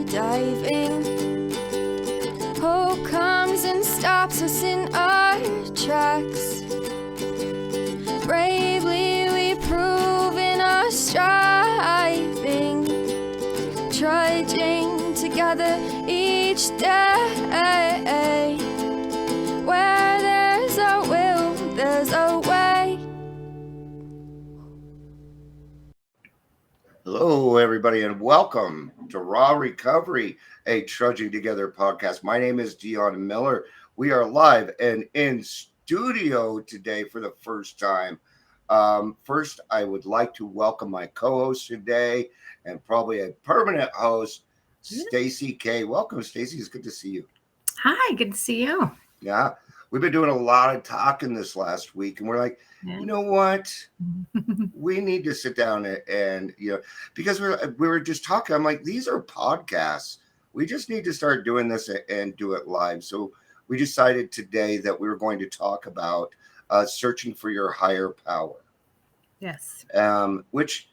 diving. Hope comes and stops us in our tracks. Bravely we prove in our striving, trudging together each day. Where there's a will, there's a way. Hello, everybody, and welcome to Raw Recovery, a Trudging Together podcast. My name is Dion Miller. We are live and in studio today for the first time. First, I would like to welcome my co-host today and probably a permanent host, Stacy K. Welcome, Stacy. It's good to see you. Hi, good to see you. Yeah, we've been doing a lot of talking this last week, and we're like, you know what? We need to sit down and because we were just talking. I'm like, these are podcasts. We just need to start doing this and do it live. So we decided today that we were going to talk about searching for your higher power. Yes. Which,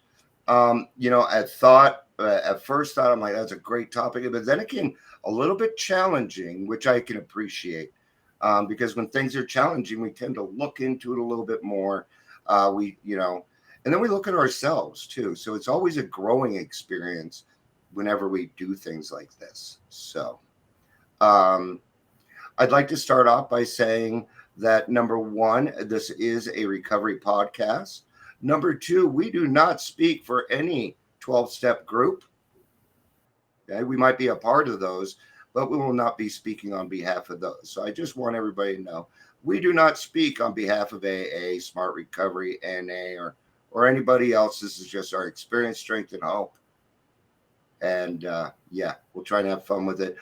I thought at first I'm like, that's a great topic, but then it came a little bit challenging, which I can appreciate. Because when things are challenging, we tend to look into it a little bit more. And then we look at ourselves too. So it's always a growing experience whenever we do things like this. So I'd like to start off by saying that number one, this is a recovery podcast. Number two, we do not speak for any 12-step group. Okay? We might be a part of those, but we will not be speaking on behalf of those. So I just want everybody to know we do not speak on behalf of AA, Smart Recovery, NA, or anybody else. This is just our experience, strength, and hope. And we'll try and have fun with it.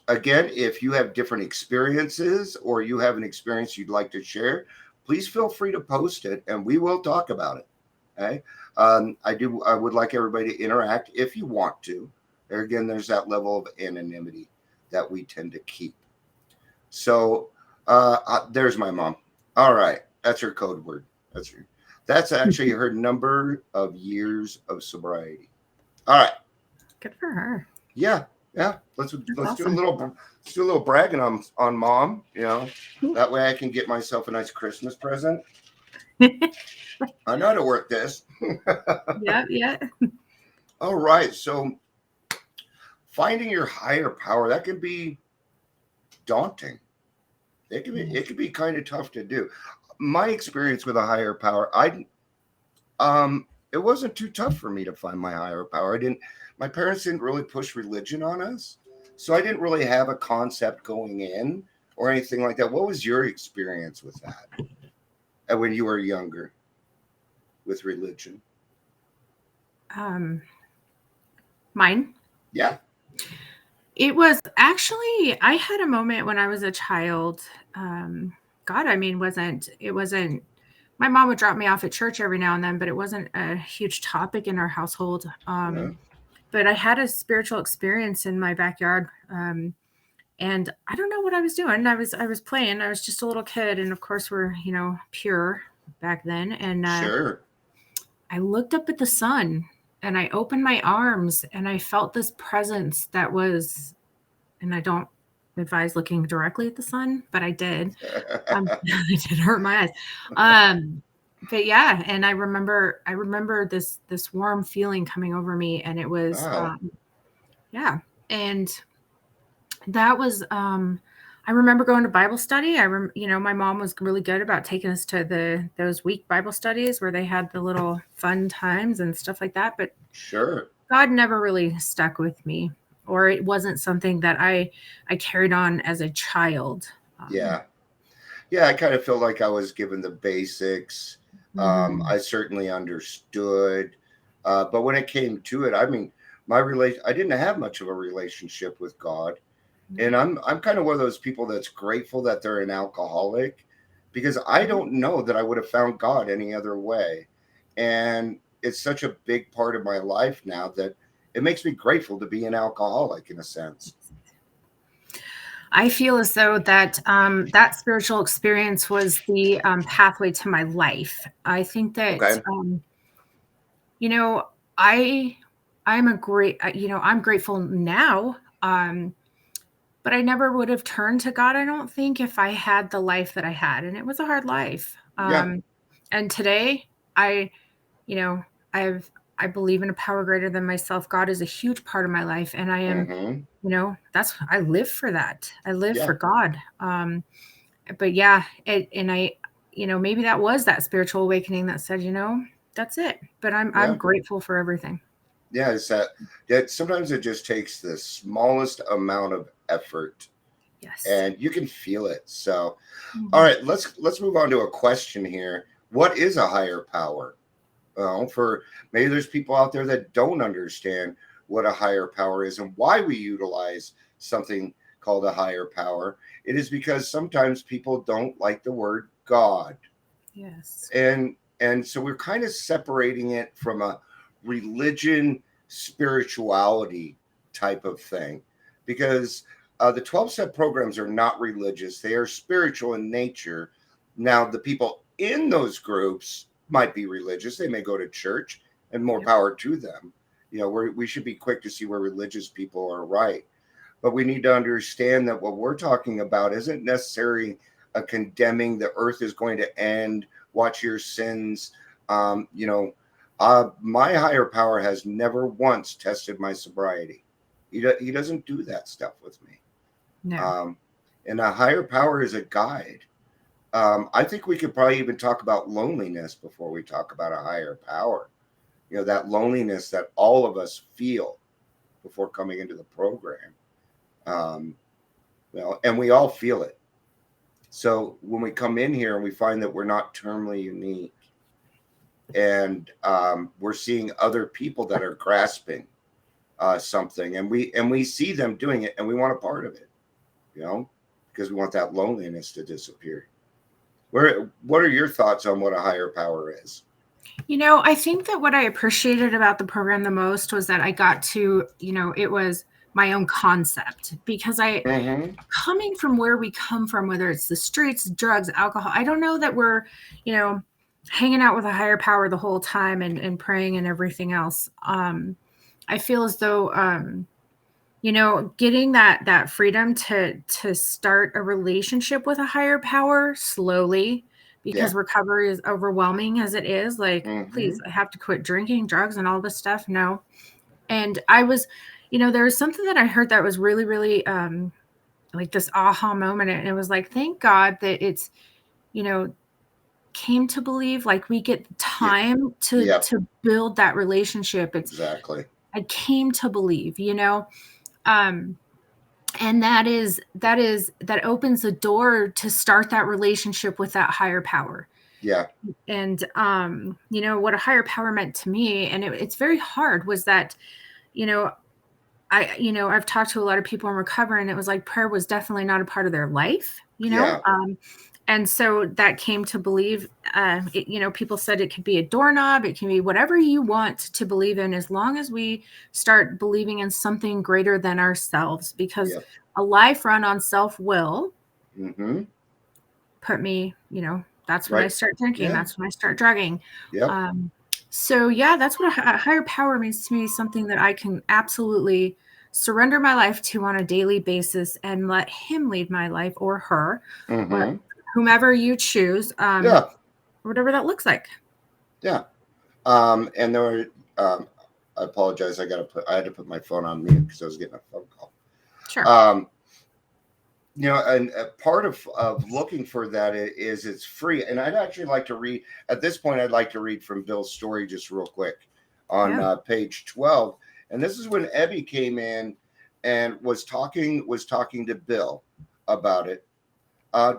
Again, if you have different experiences or you have an experience you'd like to share, please feel free to post it and we will talk about it. Okay. I would like everybody to interact if you want to. There again, there's that level of anonymity that we tend to keep. So there's my mom. All right. That's her code word. That's actually her number of years of sobriety. All right. Good for her. Yeah. Let's awesome. do a little bragging on mom. That way I can get myself a nice Christmas present. I know how to work this. Yeah. All right. So finding your higher power, that can be daunting. It can be kind of tough to do. My experience with a higher power, it wasn't too tough for me to find my higher power. My parents didn't really push religion on us, so I didn't really have a concept going in or anything like that. What was your experience with that when you were younger with religion? Mine? Yeah. It was actually, I had a moment when I was a child. It wasn't, my mom would drop me off at church every now and then, but it wasn't a huge topic in our household. But I had a spiritual experience in my backyard. And I don't know what I was doing. I was playing. I was just a little kid. And of course we're, pure back then. And sure. I looked up at the sun and I opened my arms and I felt this presence that was, and I don't advise looking directly at the sun, but I did. It did hurt my eyes. But yeah, and I remember this warm feeling coming over me, and it was, wow. And that was, I remember going to Bible study. My mom was really good about taking us to those week Bible studies where they had the little fun times and stuff like that. But sure, God never really stuck with me, or it wasn't something that I carried on as a child. Yeah, I kind of felt like I was given the basics. I certainly understood, but when it came to it, I mean, I didn't have much of a relationship with God. And I'm kind of one of those people that's grateful that they're an alcoholic, because I don't know that I would have found God any other way. And it's such a big part of my life now that it makes me grateful to be an alcoholic in a sense. I feel as though that that spiritual experience was the pathway to my life. I think that, okay. I'm grateful now. But I never would have turned to God, I don't think, if I had the life that I had. And it was a hard life. Yeah. And today I, you know, I believe in a power greater than myself. God is a huge part of my life. And I am, Mm-hmm. I live for that. I live Yeah. for God. But yeah, maybe that was that spiritual awakening that said, that's it. But I'm Yeah. grateful for everything. Yeah, it's that sometimes it just takes the smallest amount of effort Yes. and you can feel it. So, all right, let's move on to a question here. What is a higher power? Well, for maybe there's people out there that don't understand what a higher power is and why we utilize something called a higher power. It is because sometimes people don't like the word God. Yes. And so we're kind of separating it from a religion spirituality type of thing because the 12-step programs are not religious, they are spiritual in nature. Now the people in those groups might be religious, they may go to church, and more power to them. We should be quick to see where religious people are right, but we need to understand that what we're talking about isn't necessarily a condemning the earth is going to end, watch your sins. My higher power has never once tested my sobriety. He doesn't do that stuff with me. No. And a higher power is a guide. I think we could probably even talk about loneliness before we talk about a higher power. That loneliness that all of us feel before coming into the program. And we all feel it. So when we come in here and we find that we're not terminally unique, and we're seeing other people that are grasping something, and we see them doing it, and we want a part of it, because we want that loneliness to disappear. What are your thoughts on what a higher power is? I think that what I appreciated about the program the most was that I got to, it was my own concept, because coming from where we come from, whether it's the streets, drugs, alcohol, I don't know that we're, hanging out with a higher power the whole time and praying and everything else. I feel as though, getting that freedom to start a relationship with a higher power slowly, because recovery is overwhelming as it is. Like, please, I have to quit drinking, drugs, and all this stuff. No. And I was, there was something that I heard that was really, really like this aha moment. And it was like, thank God that it's, came to believe, like, we get time to build that relationship. It's exactly. I came to believe, and that opens the door to start that relationship with that higher power. Yeah. And what a higher power meant to me, and it's very hard, was that I've talked to a lot of people in recovery, and it was like prayer was definitely not a part of their life, and so that came to believe, people said it could be a doorknob, it can be whatever you want to believe in, as long as we start believing in something greater than ourselves, because a life run on self-will put me, that's when I start drinking, that's when I start drugging. So that's what a higher power means to me, something that I can absolutely surrender my life to on a daily basis and let him lead my life, or her, or whomever you choose, whatever that looks like. And there were, I apologize, I had to put my phone on mute because I was getting a phone call. Sure. And a part of looking for that is it's free. And I'd actually like to read, at this point, I'd like to read from Bill's story just real quick on page 12. And this is when Ebby came in and was talking to Bill about it.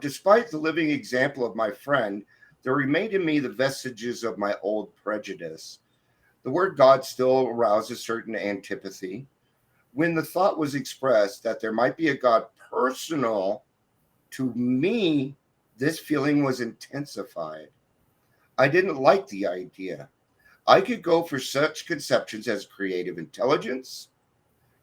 Despite the living example of my friend, there remained in me the vestiges of my old prejudice. The word God still arouses certain antipathy. When the thought was expressed that there might be a God personal to me, this feeling was intensified. I didn't like the idea. I could go for such conceptions as creative intelligence,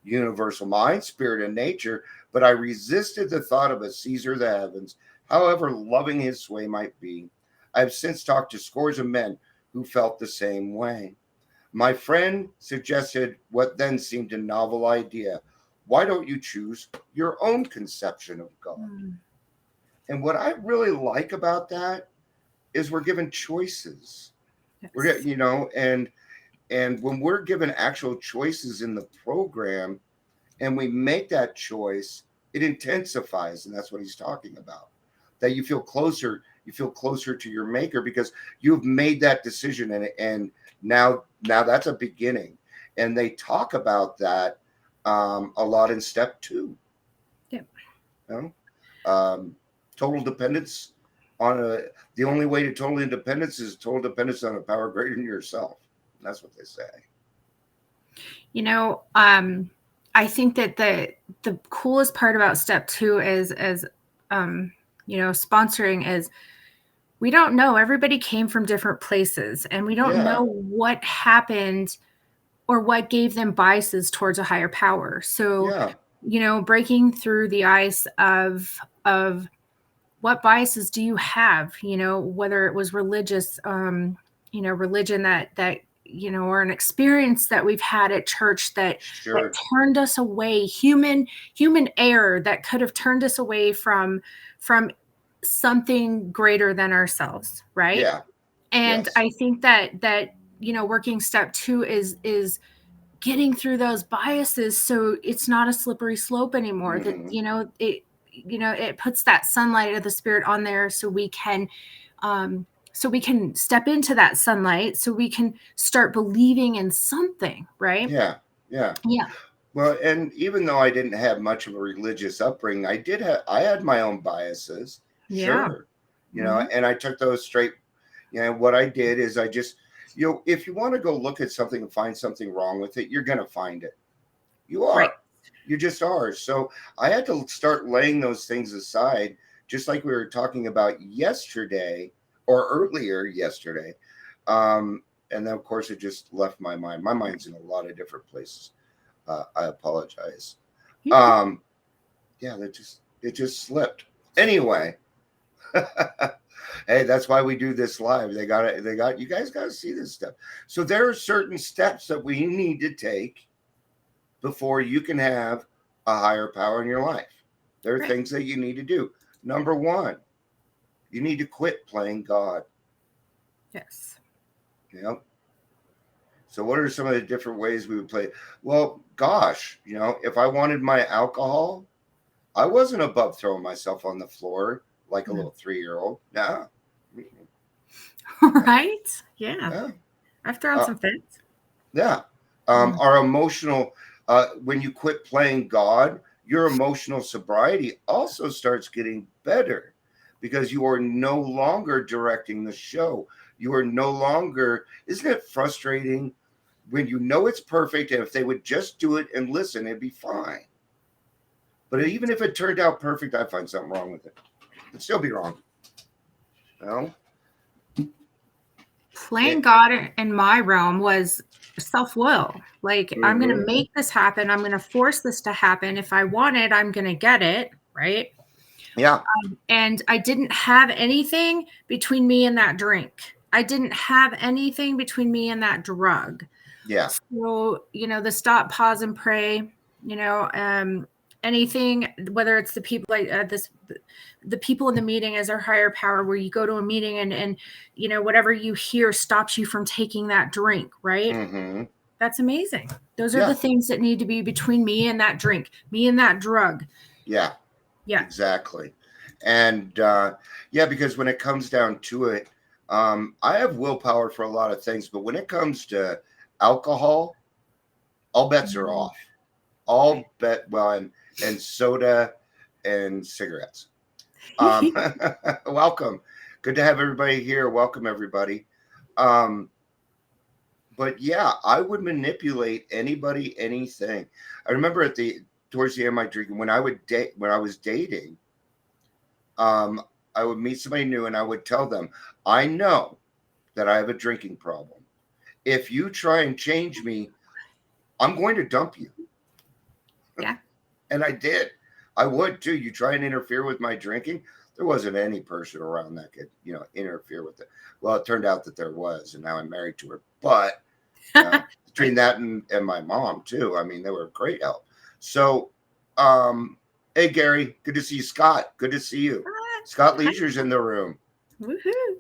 universal mind, spirit, and nature, but I resisted the thought of a Caesar of the heavens, however loving his sway might be. I have since talked to scores of men who felt the same way. My friend suggested what then seemed a novel idea. Why don't you choose your own conception of God? Mm. And what I really like about that is we're given choices. We're Yes. you know, and when we're given actual choices in the program and we make that choice, it intensifies, and that's what he's talking about. That you feel closer to your maker because you've made that decision, and now that's a beginning. And they talk about that a lot in step 2. Yep. You know? Total dependence on the only way to total independence is total dependence on a power greater than yourself. That's what they say. You know, I think that the coolest part about step 2 is you know, sponsoring is we don't know. Everybody came from different places, and we don't know what happened or what gave them biases towards a higher power. So, Yeah. you know, breaking through the ice of what biases do you have, you know, whether it was religious, you know, religion that you know, or an experience that we've had at church that turned us away, human error that could have turned us away from something greater than ourselves, right? Yeah. And Yes. I think that you know, working step 2 is getting through those biases so it's not a slippery slope anymore. That, you know, it puts that sunlight of the Spirit on there so we can step into that sunlight, so we can start believing in something, right? Yeah. Well, and even though I didn't have much of a religious upbringing, I had my own biases. Yeah. Sure. You know, and I took those straight. You know, what I did is I just, you know, if you want to go look at something and find something wrong with it, you're going to find it. You are. Right. You just are. So I had to start laying those things aside, just like we were talking about yesterday or earlier yesterday. And then, of course, it just left my mind. My mind's in a lot of different places. I apologize. Yeah, it just slipped. Anyway, hey, that's why we do this live. You guys got to see this stuff. So there are certain steps that we need to take before you can have a higher power in your life. There are things that you need to do. Number 1, you need to quit playing God. Yes. Yep. So what are some of the different ways we would play? Well, gosh, you know, if I wanted my alcohol, I wasn't above throwing myself on the floor like a little 3-year-old. No. Right? Yeah. I've thrown some fits. Yeah. Our emotional, when you quit playing God, your emotional sobriety also starts getting better because you are no longer directing the show. You are no longer, isn't it frustrating when you know it's perfect and if they would just do it and listen, it'd be fine. But even if it turned out perfect, I find something wrong with it. It'd still be wrong. No? Playing God in my realm was self-will. Like, I'm going to make this happen. I'm going to force this to happen. If I want it, I'm going to get it. Right. Yeah. And I didn't have anything between me and that drink. I didn't have anything between me and that drug. Yeah. So, you know, the stop, pause, and pray, you know, anything, whether it's the people like the people in the meeting as our higher power, where you go to a meeting and you know, whatever you hear stops you from taking that drink, right? That's amazing. Those are the things that need to be between me and that drink, me and that drug. Yeah exactly. And because when it comes down to it, I have willpower for a lot of things, but when it comes to alcohol, all bets are off. And soda and cigarettes. Welcome. Good to have everybody here. Welcome, everybody. But yeah, I would manipulate anybody, anything. I remember towards the end of my drinking, when I was dating, I would meet somebody new and I would tell them, I know that I have a drinking problem. If you try and change me, I'm going to dump you. Yeah. And I did. I would too. You try and interfere with my drinking. There wasn't any person around that could, you know, interfere with it. Well, it turned out that there was, and now I'm married to her. But Between that and my mom too. I mean, they were a great help. So, hey Gary, good to see you. Scott, good to see you. Scott Leisure's in the room. Woohoo!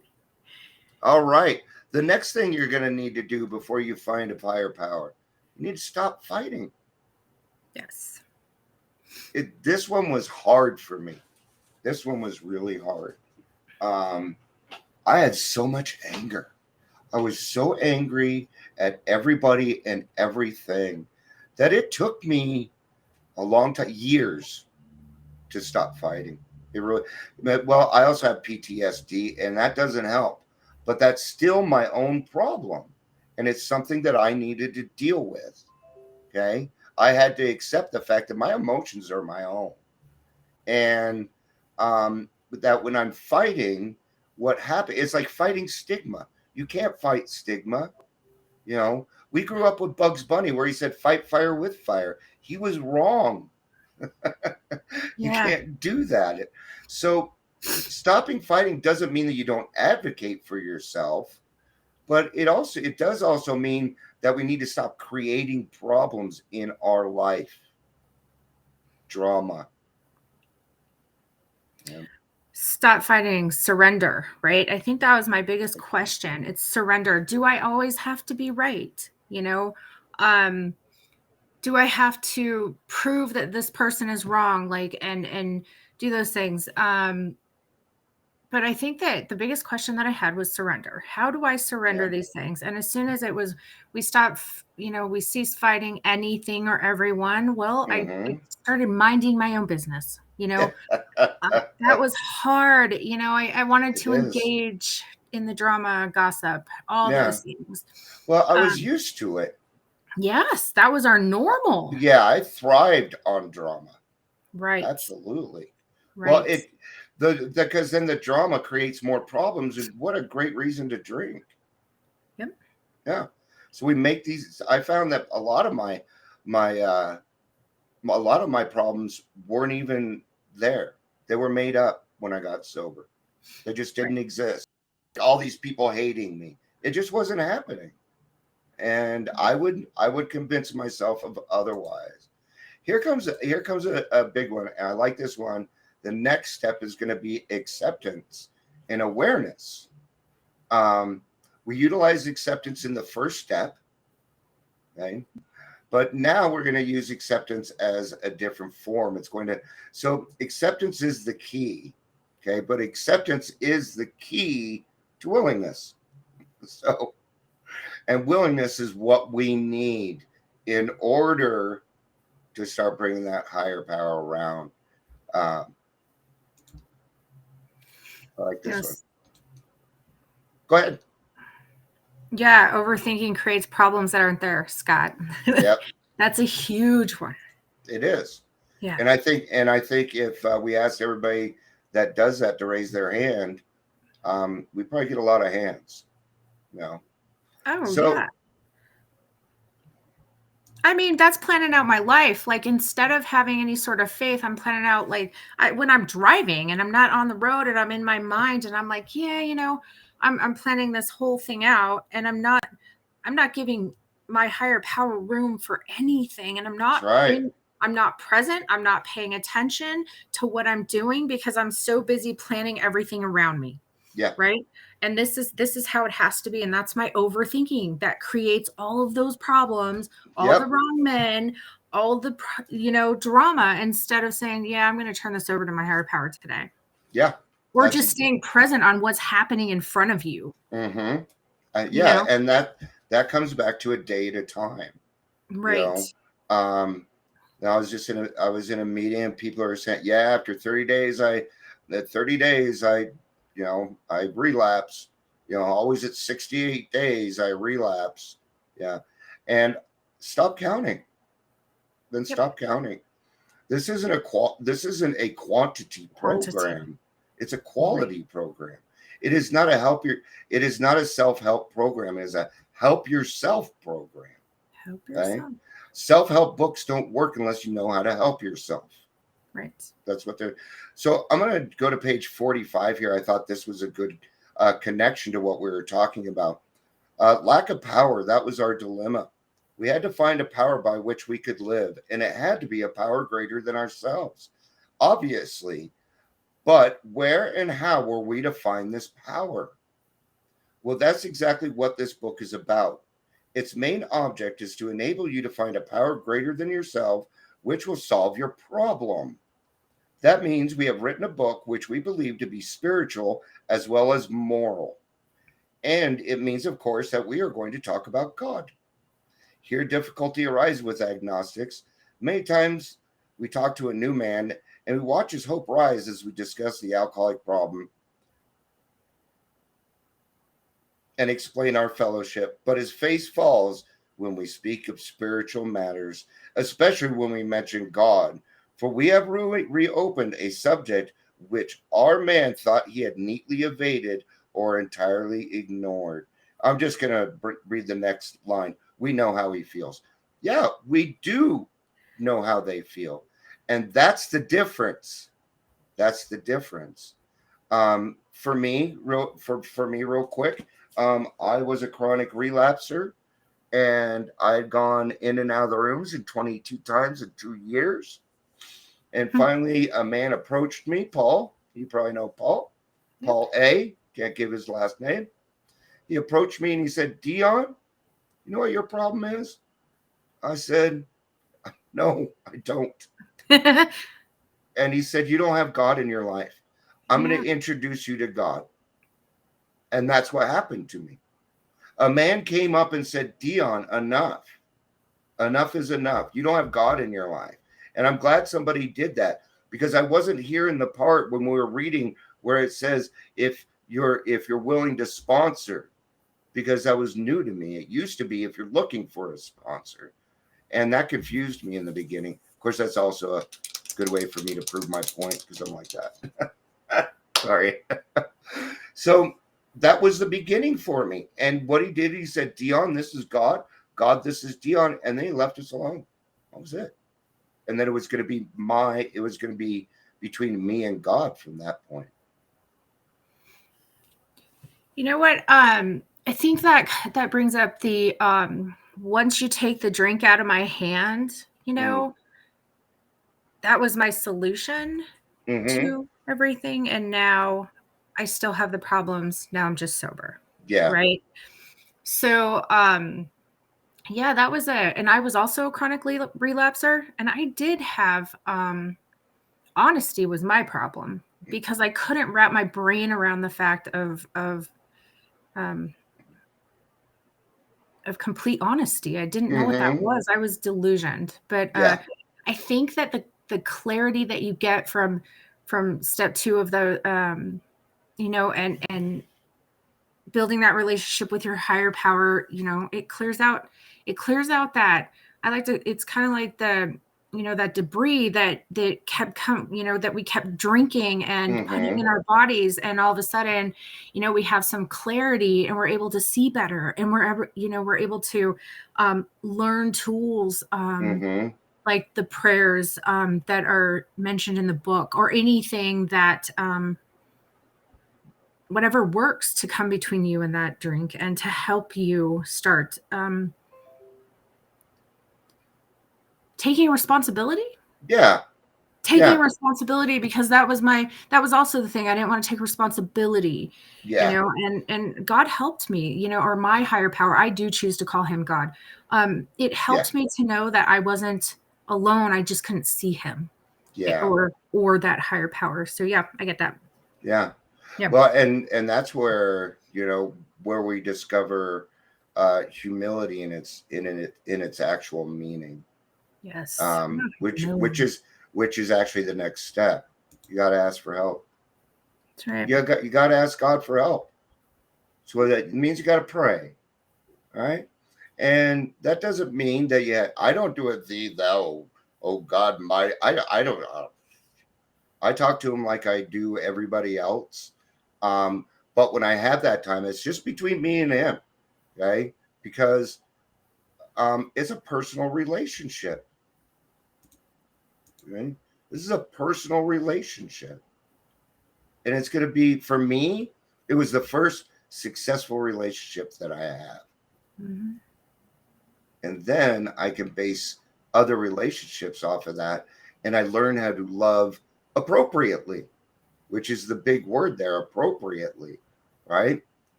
All right. The next thing you're going to need to do before you find a higher power, you need to stop fighting. Yes. This one was hard for me. This one was really hard. I had so much anger. I was so angry at everybody and everything that it took me a long time, years, to stop fighting. It really, well, I also have PTSD, and that doesn't help. But that's still my own problem, and it's something that I needed to deal with. Okay, I had to accept the fact that my emotions are my own, and that when I'm fighting, what happened? It's like fighting stigma. You can't fight stigma. You know, we grew up with Bugs Bunny where he said, "Fight fire with fire." He was wrong. You can't do that. So stopping fighting doesn't mean that you don't advocate for yourself, but it does also mean that we need to stop creating problems in our life. Drama. Yeah. Stop fighting, surrender, right? I think that was my biggest question. It's surrender. Do I always have to be right? You know, do I have to prove that this person is wrong? Like, and do those things. But I think that the biggest question that I had was surrender. How do I surrender these things? And as soon as we stopped, we ceased fighting anything or everyone. Well, I started minding my own business, that was hard. I wanted to engage in the drama, gossip, all those things. Well, I was used to it. Yes, that was our normal. Yeah, I thrived on drama. Right. Absolutely. Right. Well, because then the drama creates more problems, and what a great reason to drink. Yep. Yeah. So we make these. I found that a lot of my problems weren't even there. They were made up when I got sober. They just didn't exist. All these people hating me. It just wasn't happening. And I would convince myself of otherwise. Here comes a big one, and I like this one. The next step is going to be acceptance and awareness. We utilize acceptance in the first step, okay? But now we're going to use acceptance as a different form. So acceptance is the key, okay? But acceptance is the key to willingness. So, and willingness is what we need in order to start bringing that higher power around. I like this one. Go ahead. Yeah, overthinking creates problems that aren't there, Scott. Yep. That's a huge one. It is. Yeah. And I think if we asked everybody that does that to raise their hand, we probably get a lot of hands. Yeah. I mean, that's planning out my life. Like, instead of having any sort of faith, I'm planning out, like, when I'm driving and I'm not on the road and I'm in my mind and I'm like, yeah, I'm planning this whole thing out, and I'm not giving my higher power room for anything. And I'm not present. I'm not paying attention to what I'm doing because I'm so busy planning everything around me. Yeah. Right. And this is how it has to be. And that's my overthinking that creates all of those problems, all the wrong men, all the, drama, instead of saying, yeah, I'm going to turn this over to my higher power today. Yeah. Or just staying present on what's happening in front of you. Mm-hmm. And that comes back to a day at a time. Right. I was in a meeting and people are saying, yeah, after 30 days, I relapse, always at 68 days, I relapse. Yeah. And stop counting. Then stop counting. This isn't a quantity program. It's a quality program. It is not a self-help program. It is a help yourself program. Help yourself. Okay? Self-help books don't work unless you know how to help yourself. Right. That's what they're. So I'm going to go to page 45 here. I thought this was a good connection to what we were talking about. Lack of power, that was our dilemma. We had to find a power by which we could live, and it had to be a power greater than ourselves, obviously. But where and how were we to find this power? Well, that's exactly what this book is about. Its main object is to enable you to find a power greater than yourself, which will solve your problem. That means we have written a book which we believe to be spiritual as well as moral. And it means, of course, that we are going to talk about God. Here, difficulty arises with agnostics. Many times we talk to a new man and we watch his hope rise as we discuss the alcoholic problem and explain our fellowship, but his face falls when we speak of spiritual matters, especially when we mention God, for we have reopened a subject which our man thought he had neatly evaded or entirely ignored. I'm just going to read the next line. We know how he feels. Yeah, we do know how they feel. And that's the difference. That's the difference. For me, real quick, I was a chronic relapser, and I had gone in and out of the rooms 22 times in 2 years. And finally, a man approached me, Paul. You probably know Paul. Paul A. Can't give his last name. He approached me and he said, Dion, you know what your problem is? I said, no, I don't. And he said, you don't have God in your life. I'm going to introduce you to God. And that's what happened to me. A man came up and said, Dion, enough. Enough is enough. You don't have God in your life. And I'm glad somebody did that, because I wasn't hearing the part when we were reading where it says, if you're willing to sponsor, because that was new to me. It used to be if you're looking for a sponsor. And that confused me in the beginning. Of course, that's also a good way for me to prove my point, because I'm like that. Sorry. So that was the beginning for me. And what he did, he said, Dion, this is God. God, this is Dion. And then he left us alone. That was it. And then it was going to be between me and God from that point. You know what? I think that brings up the once you take the drink out of my hand, that was my solution to everything. And now I still have the problems. Now I'm just sober. Yeah. Right. So, yeah, that was and I was also a chronic relapser, and I did have, honesty was my problem, because I couldn't wrap my brain around the fact of complete honesty. I didn't know what that was. I was delusioned, but I think that the clarity that you get from step 2 of the, and building that relationship with your higher power, it clears out that, it's kind of like the, that debris that kept that we kept drinking and putting in our bodies. And all of a sudden, we have some clarity and we're able to see better, and we're able to learn tools, like the prayers that are mentioned in the book, or anything that, whatever works to come between you and that drink, and to help you start taking responsibility. Taking responsibility, because that was also the thing. I didn't want to take responsibility, and God helped me, or my higher power. I do choose to call him God. It helped me to know that I wasn't alone. I just couldn't see him, or that higher power. So yeah, I get that. Yeah. Well, and that's where, where we discover humility in its actual meaning. Yes. Which is actually the next step. You got to ask for help. That's right. You got to ask God for help. So that means you got to pray. All right. And that doesn't mean that I don't do it thee, thou, oh God, I don't know. I talk to him like I do everybody else. But when I have that time, it's just between me and him. Okay. Because it's a personal relationship. Okay? This is a personal relationship. And it's going to be, for me, it was the first successful relationship that I have. Mhm. And then I can base other relationships off of that. And I learn how to love appropriately, which is the big word there, appropriately, right?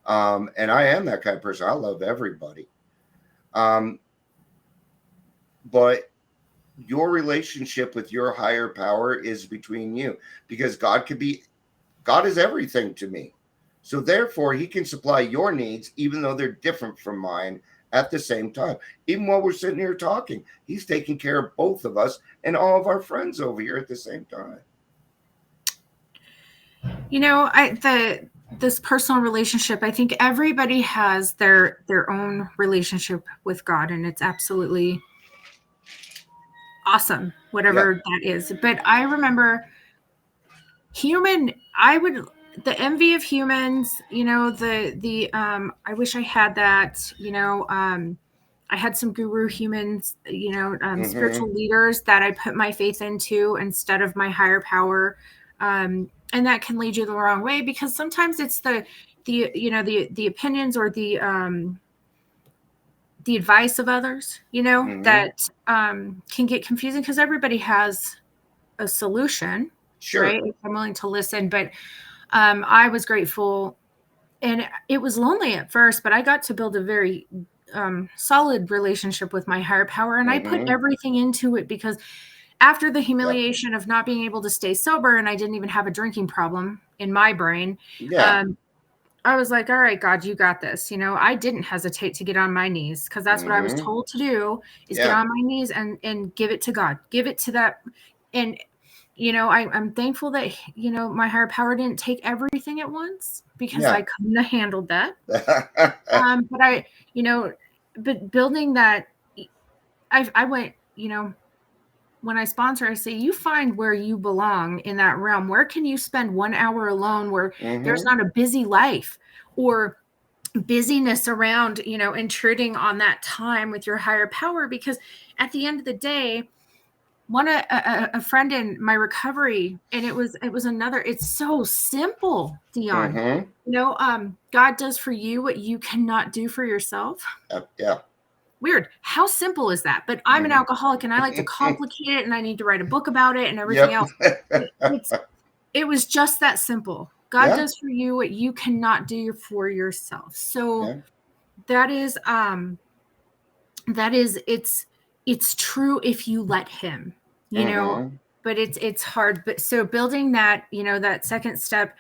And I am that kind of person. I love everybody. Um, but your relationship with your higher power is between you, because God is everything to me. So therefore, he can supply your needs, even though they're different from mine at the same time. Even while we're sitting here talking, he's taking care of both of us and all of our friends over here at the same time. You know, this personal relationship, I think everybody has their own relationship with God, and it's absolutely awesome, whatever that is. But I remember the envy of humans, you know, the I wish I had that, you know, I had some guru humans, you know, spiritual leaders that I put my faith into instead of my higher power. And that can lead you the wrong way, because sometimes it's the you know, the opinions or the advice of others, you know, that can get confusing, because everybody has a solution, Sure. right? If I'm willing to listen. But I was grateful, and it was lonely at first, but I got to build a very solid relationship with my higher power, and I put everything into it, because after the humiliation of not being able to stay sober, and I didn't even have a drinking problem in my brain, I was like, all right, God, you got this. You know, I didn't hesitate to get on my knees, because that's what I was told to do, is get on my knees and give it to God, give it to that. And, you know, I'm thankful that, you know, my higher power didn't take everything at once, because I couldn't have handled that. But you know, but building that, I went, you know, when I sponsor, I say, you find where you belong in that realm. Where can you spend 1 hour alone, where there's not a busy life or busyness around, you know, intruding on that time with your higher power? Because at the end of the day, a friend in my recovery, and it was another, it's so simple, Dion. You know, God does for you what you cannot do for yourself. Weird. How simple is that? But I'm an alcoholic, and I like to complicate it, and I need to write a book about it and everything else. It was just that simple. God does for you what you cannot do for yourself. So that is it's true if you let him, you know, but it's hard. But so building that, you know, that second step,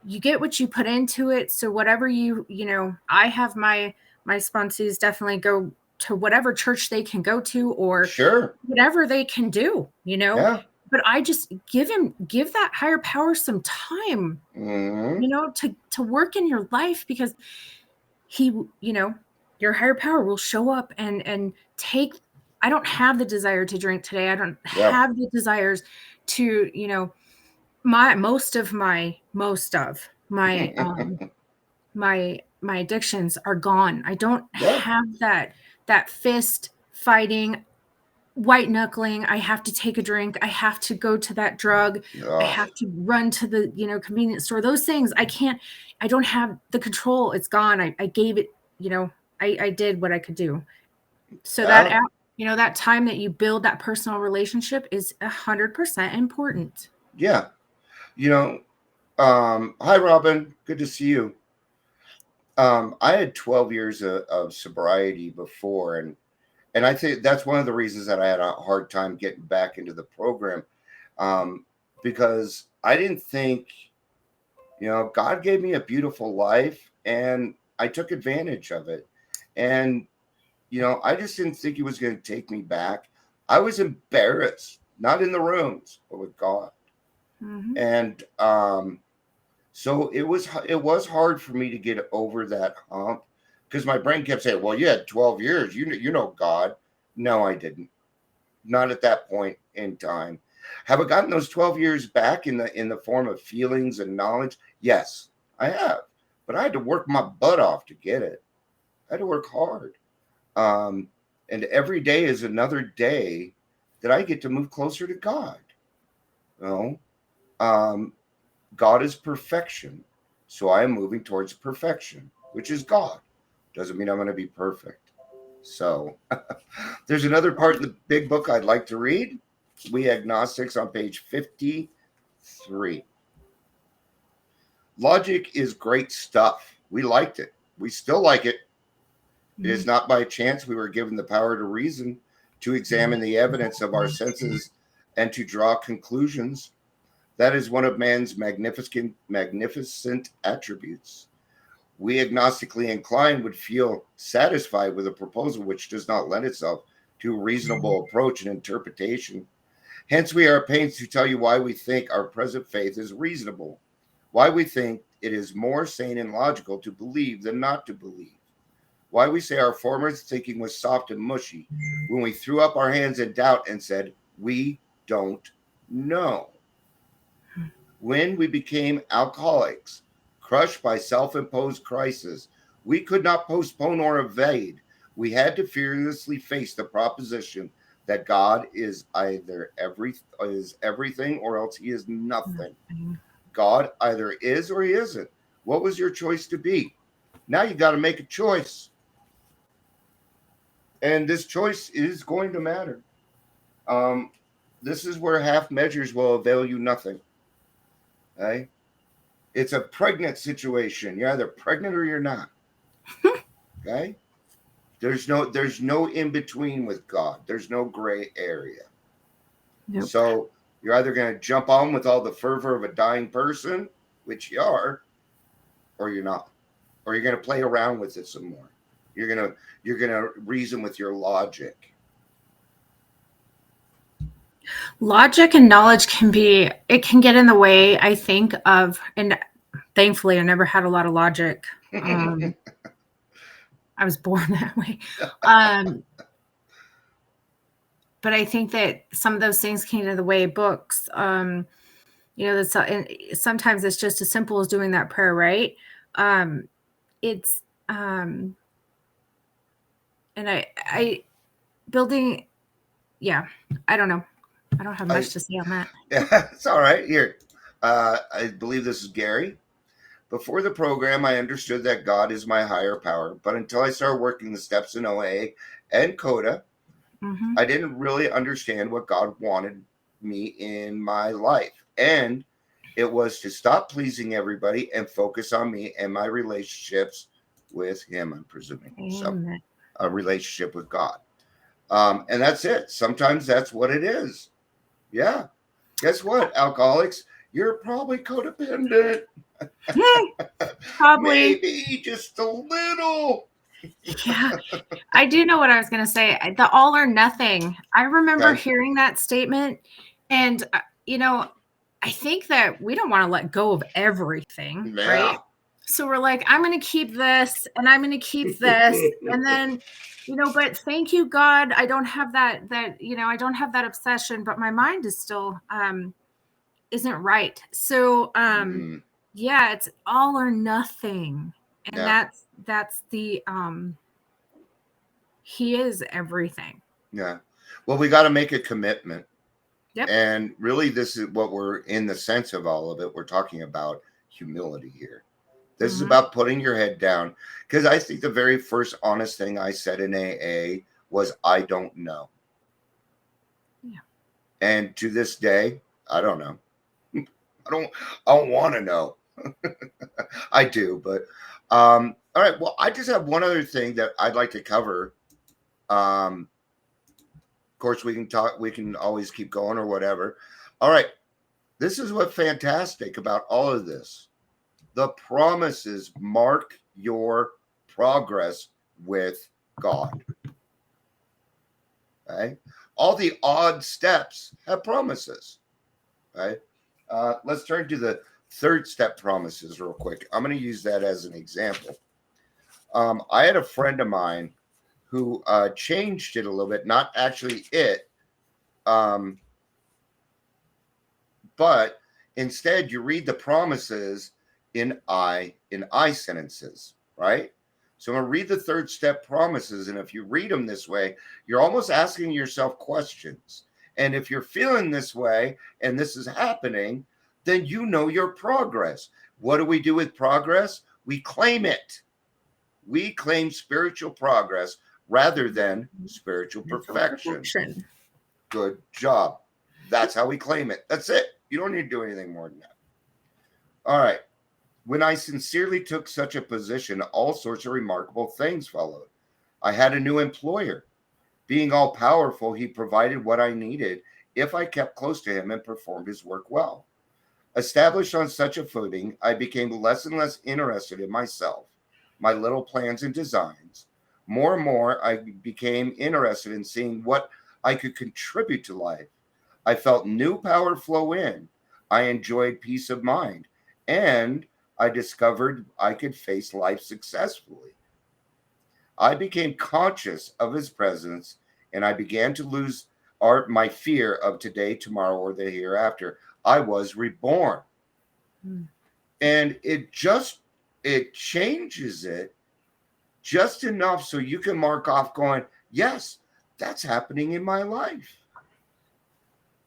you get what you put into it. So whatever you know, I have my sponsees definitely go to whatever church they can go to, or whatever they can do, you know. But I just give that higher power some time, you know, to work in your life, because he, you know, your higher power will show up and take. I don't have the desire to drink today. I don't have the desires to, you know, most of my my addictions are gone. I don't have that fist fighting, white knuckling. I have to take a drink. I have to go to that drug. I have to run to the, you know, convenience store. Those things, I don't have the control. It's gone. I gave it, you know, I did what I could do. So that, you know, that time that you build that personal relationship is 100% important. Yeah. You know, hi, Robin. Good to see you. I had 12 years of sobriety before, and I think that's one of the reasons that I had a hard time getting back into the program, because I didn't think, you know, God gave me a beautiful life, and I took advantage of it. And, you know, I just didn't think he was going to take me back. I was embarrassed, not in the rooms, but with God. And so it was hard for me to get over that hump, because my brain kept saying, well, you had 12 years, you know God. No, I didn't. Not at that point in time. Have I gotten those 12 years back in the form of feelings and knowledge? Yes, I have. But I had to work my butt off to get it. I had to work hard. And every day is another day that I get to move closer to God. You know, God is perfection. So I am moving towards perfection, which is God. Doesn't mean I'm going to be perfect. So there's another part of the big book I'd like to read. We Agnostics on page 53. Logic is great stuff. We liked it. We still like it. It is not by chance we were given the power to reason, to examine the evidence of our senses, and to draw conclusions. That is one of man's magnificent attributes. We agnostically inclined would feel satisfied with a proposal which does not lend itself to a reasonable approach and interpretation. Hence, we are at pains to tell you why we think our present faith is reasonable, why we think it is more sane and logical to believe than not to believe, why we say our former thinking was soft and mushy when we threw up our hands in doubt and said, we don't know. When we became alcoholics, crushed by self-imposed crisis, we could not postpone or evade. We had to fearlessly face the proposition that God is either everything or else he is nothing. God either is or he isn't. What was your choice to be? Now you got to make a choice. And this choice is going to matter. This is where half measures will avail you nothing. Okay? It's a pregnant situation. You're either pregnant or you're not. Okay? There's no in between with God. There's no gray area. Nope. So you're either going to jump on with all the fervor of a dying person, which you are, or you're not. Or you're going to play around with it some more. You're going to reason with your logic. Logic and knowledge can get in the way, I think, of, and thankfully I never had a lot of logic. I was born that way. But I think that some of those things can get in the way of books. And sometimes it's just as simple as doing that prayer, right? And I building, yeah, I don't know. I don't have much to say on that. Yeah, it's all right. Here, I believe this is Gary. Before the program, I understood that God is my higher power, but until I started working the steps in OA and CODA, I didn't really understand what God wanted me in my life. And it was to stop pleasing everybody and focus on me and my relationships with him, I'm presuming. So, a relationship with God. And that's it. Sometimes that's what it is. Yeah. Guess what, alcoholics? You're probably codependent. Probably. Maybe just a little. Yeah. I do know what I was going to say. The all or nothing. I remember hearing that statement. And, I think that we don't want to let go of everything, right? So we're like, I'm going to keep this and I'm going to keep this. And then, but thank you, God. I don't have that, I don't have that obsession, but my mind is still, isn't right. So, yeah, it's all or nothing. And that's the, he is everything. Yeah. Well, we got to make a commitment. Yep. And really, this is what we're in the sense of all of it. We're talking about humility here. This is about putting your head down. Because I think the very first honest thing I said in AA was, I don't know. Yeah. And to this day, I don't know. I don't want to know. I do, but all right. Well, I just have one other thing that I'd like to cover. Of course, we can always keep going or whatever. All right. This is what's fantastic about all of this. The promises mark your progress with God. Okay? All the odd steps have promises. Right? Let's turn to the third step promises real quick. I'm going to use that as an example. I had a friend of mine who changed it a little bit, not actually it, but instead you read the promises in I sentences, right? So I'm going to read the third step promises. And if you read them this way, you're almost asking yourself questions. And if you're feeling this way and this is happening, then you know your progress. What do we do with progress? We claim it. we claim spiritual progress rather than spiritual perfection. Good job. That's how we claim it. That's it. You don't need to do anything more than that. All right. When I sincerely took such a position, all sorts of remarkable things followed. I had a new employer. Being all powerful, he provided what I needed if I kept close to him and performed his work well. Established on such a footing, I became less and less interested in myself, my little plans and designs. More and more, I became interested in seeing what I could contribute to life. I felt new power flow in. I enjoyed peace of mind, and I discovered I could face life successfully. I became conscious of his presence, and I began to lose my fear of today, tomorrow, or the hereafter. I was reborn. And it changes it just enough so you can mark off going, yes, that's happening in my life.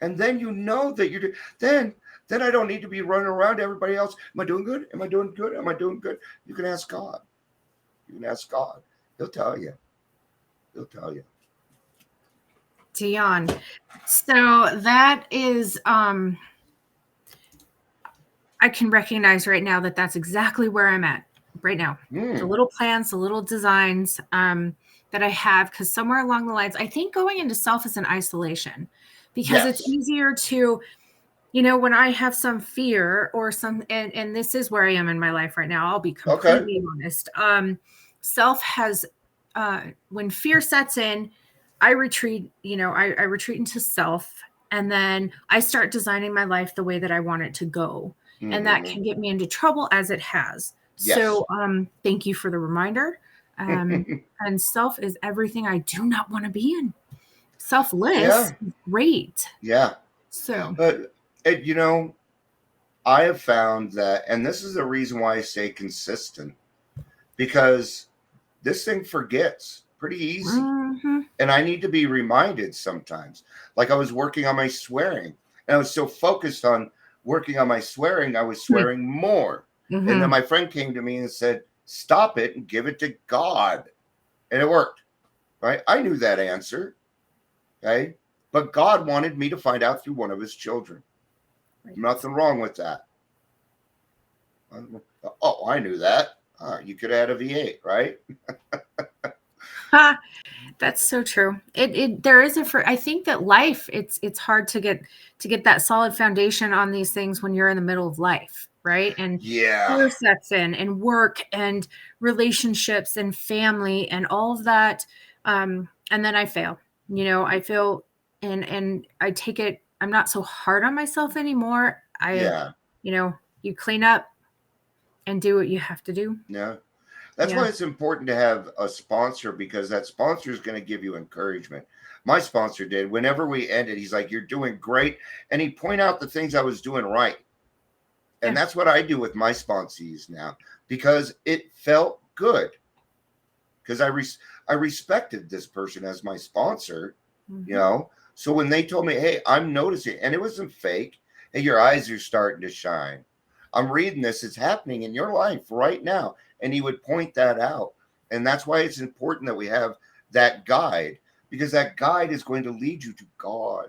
And then you know that you're then I don't need to be running around to everybody else. Am I doing good? Am I doing good? Am I doing good? You can ask God. You can ask God. He'll tell you. He'll tell you. Dion. So that is I can recognize right now that that's exactly where I'm at right now. The little plans, the little designs that I have, because somewhere along the lines, I think going into self is an isolation, because it's easier to, when I have some fear or some, and this is where I am in my life right now, I'll be completely honest. Self has, when fear sets in, I retreat, I retreat into self, and then I start designing my life the way that I want it to go. And that can get me into trouble, as it has. Yes. So thank you for the reminder. And self is everything I do not want to be in. Selfless is great. Yeah. So, but I have found that, and this is the reason why I stay consistent, because this thing forgets pretty easy. And I need to be reminded sometimes. Like I was working on my swearing, and I was so focused on working on my swearing, I was swearing more. And then my friend came to me and said, stop it and give it to God. And it worked, right? I knew that answer, okay? But God wanted me to find out through one of his children. Right. Nothing wrong with that. Oh, I knew that. You could add a V8, right? That's so true. There is I think that life, it's hard to get that solid foundation on these things when you're in the middle of life, right? And fear sets in, and work and relationships and family and all of that. And then I fail. I feel and I take it, I'm not so hard on myself anymore. You clean up and do what you have to do. Yeah. That's why it's important to have a sponsor, because that sponsor is going to give you encouragement. My sponsor did. Whenever we ended, he's like, you're doing great. And he'd point out the things I was doing right. And that's what I do with my sponsees now, because it felt good. Because I respected this person as my sponsor, So when they told me, hey, I'm noticing, and it wasn't fake. Hey, your eyes are starting to shine. I'm reading this. It's happening in your life right now. And he would point that out. And that's why it's important that we have that guide, because that guide is going to lead you to God.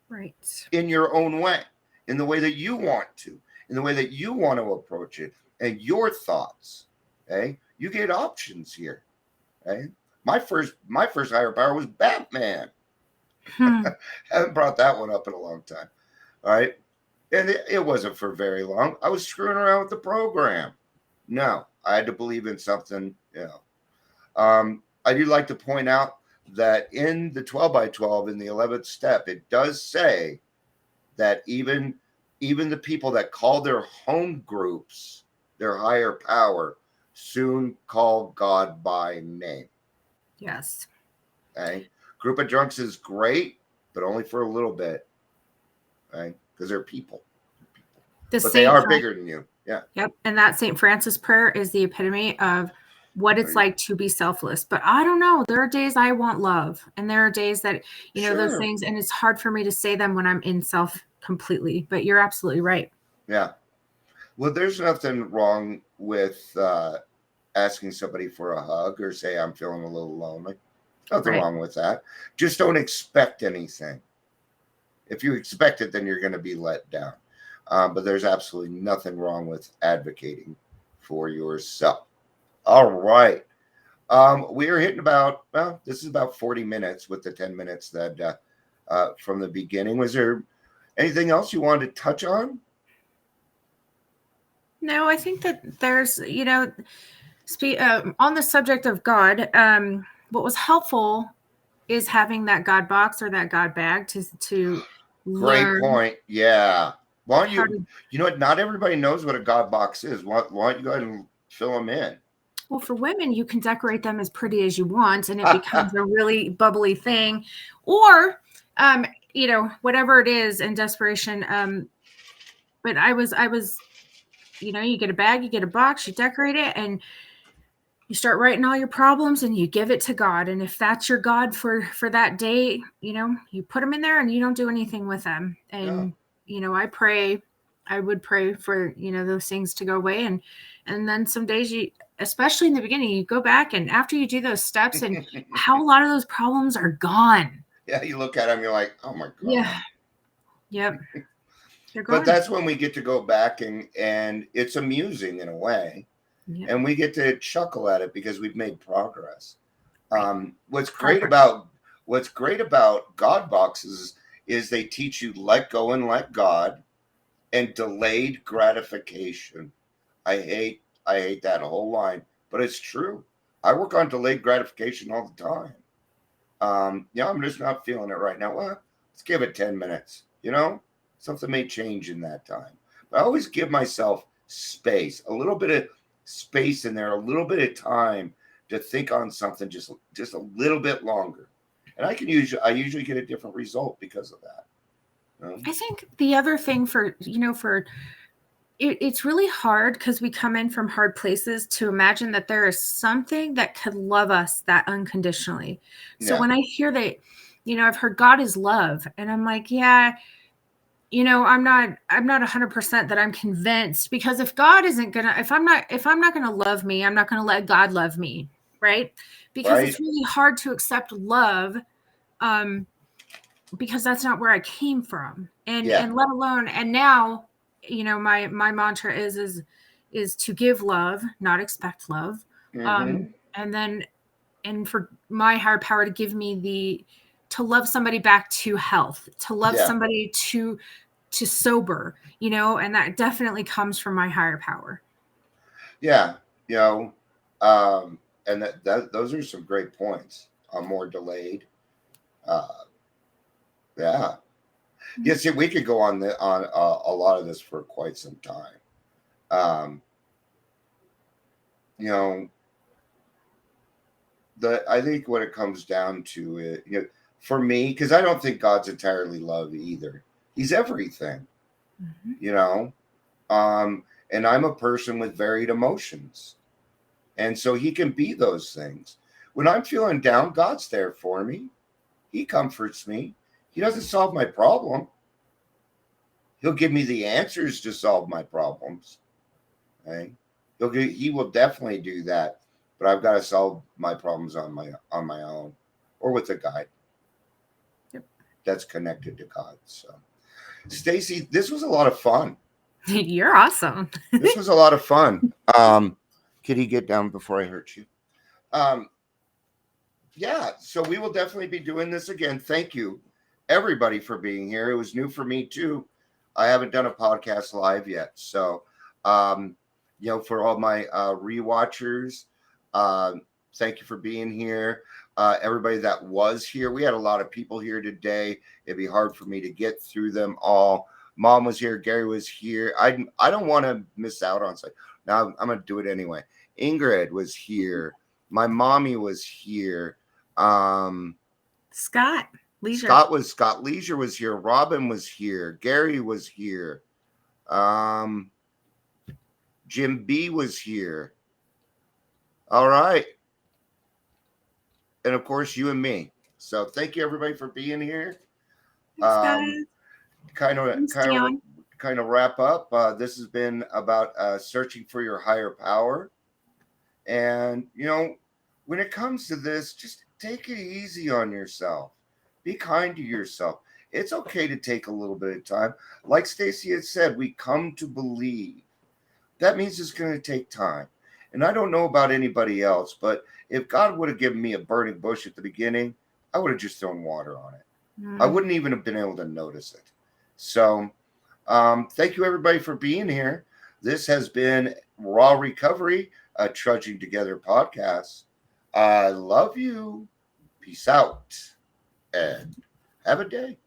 Right. In your own way, in the way that you want to, in the way that you want to approach it, and your thoughts. Okay. You get options here. Okay. My first higher power was Batman. Haven't brought that one up in a long time. All right. And it wasn't for very long. I was screwing around with the program. No, I had to believe in something. I do like to point out that in the 12 by 12, in the 11th step, it does say that even the people that call their home groups their higher power soon call God by name. Yes. Okay. Group of drunks is great, but only for a little bit. Right? Because they're people. But they are bigger than you. Yeah. Yep. And that St. Francis prayer is the epitome of what it's like to be selfless. But I don't know. There are days I want love. And there are days that, those things. And it's hard for me to say them when I'm in self completely. But you're absolutely right. Yeah. Well, there's nothing wrong with asking somebody for a hug or say, I'm feeling a little lonely. Nothing Right. wrong with that. Just don't expect anything. If you expect it, then you're going to be let down. But there's absolutely nothing wrong with advocating for yourself. All right. We are hitting about, well, this is about 40 minutes with the 10 minutes that from the beginning. Was there anything else you wanted to touch on? No, I think that there's, on the subject of God, what was helpful is having that God box or that God bag to Great learn point. Yeah. Why don't how you, to. you know what? Not everybody knows what a God box is. Why don't you go ahead and fill them in? Well, for women, you can decorate them as pretty as you want, and it becomes a really bubbly thing, or whatever it is in desperation. But I was, you get a bag, you get a box, you decorate it, and you start writing all your problems and you give it to God. And if that's your God for that day, you put them in there and you don't do anything with them. Yeah. And I would pray for those things to go away. And then some days, you, especially in the beginning, you go back and after you do those steps and how a lot of those problems are gone. Yeah, you look at them, you're like, oh my God. Yeah. Yep. They're But gone. that's when we get to go back and it's amusing in a way. Yep. And we get to chuckle at it because we've made progress. Right. What's great about God boxes is they teach you let go and let God and delayed gratification. I hate that whole line, but it's true. I work on delayed gratification all the time. I'm just not feeling it right now. Well, let's give it 10 minutes. Something may change in that time. But I always give myself space, a little bit of space in there, a little bit of time to think on something just a little bit longer. And I usually get a different result because of that. I think the other thing it's really hard because we come in from hard places to imagine that there is something that could love us that unconditionally. So Yeah. when I hear that, I've heard God is love, and I'm like, yeah, I'm not 100% that I'm convinced, because if God isn't gonna, if I'm not gonna love me, I'm not gonna let God love me, right? Because Right. it's really hard to accept love, because that's not where I came from, and Yeah. let alone, and now, my mantra is to give love, not expect love, Mm-hmm. and then, and for my higher power to give me to love somebody back to health, to love Yeah. somebody to sober, and that definitely comes from my higher power. Yeah. And that those are some great points. More delayed. Uh, yeah. Yeah, see, we could go on a lot of this for quite some time. Um, you know, I think what it comes down to is, for me, because I don't think God's entirely love either. He's everything, Mm-hmm. and I'm a person with varied emotions, and so He can be those things. When I'm feeling down, God's there for me. He comforts me. He doesn't solve my problem. He'll give me the answers to solve my problems. Okay? He will definitely do that, but I've got to solve my problems on my own or with a guide. Yep. That's connected to God. So, Stacy, this was a lot of fun. You're awesome. This was a lot of fun. Kitty, get down before I hurt you. Yeah, so we will definitely be doing this again. Thank you, everybody, for being here. It was new for me too. I haven't done a podcast live yet, so for all my rewatchers, thank you for being here. Everybody that was here, we had a lot of people here today. It'd be hard for me to get through them all. Mom was here, Gary was here. I don't want to miss out on something. Now I'm gonna do it anyway. Ingrid was here. My mommy was here. Scott Leisure. Scott Leisure was here. Robin was here. Gary was here. Jim B was here. All right. And of course, you and me. So thank you, everybody, for being here. Kind of wrap up. This has been about searching for your higher power. And, when it comes to this, just take it easy on yourself. Be kind to yourself. It's okay to take a little bit of time. Like Stacy had said, we come to believe. That means it's going to take time. And I don't know about anybody else, but if God would have given me a burning bush at the beginning, I would have just thrown water on it. I wouldn't even have been able to notice it. So thank you, everybody, for being here. This has been Raw Recovery, a Trudging Together podcast. I love you. Peace out and have a day.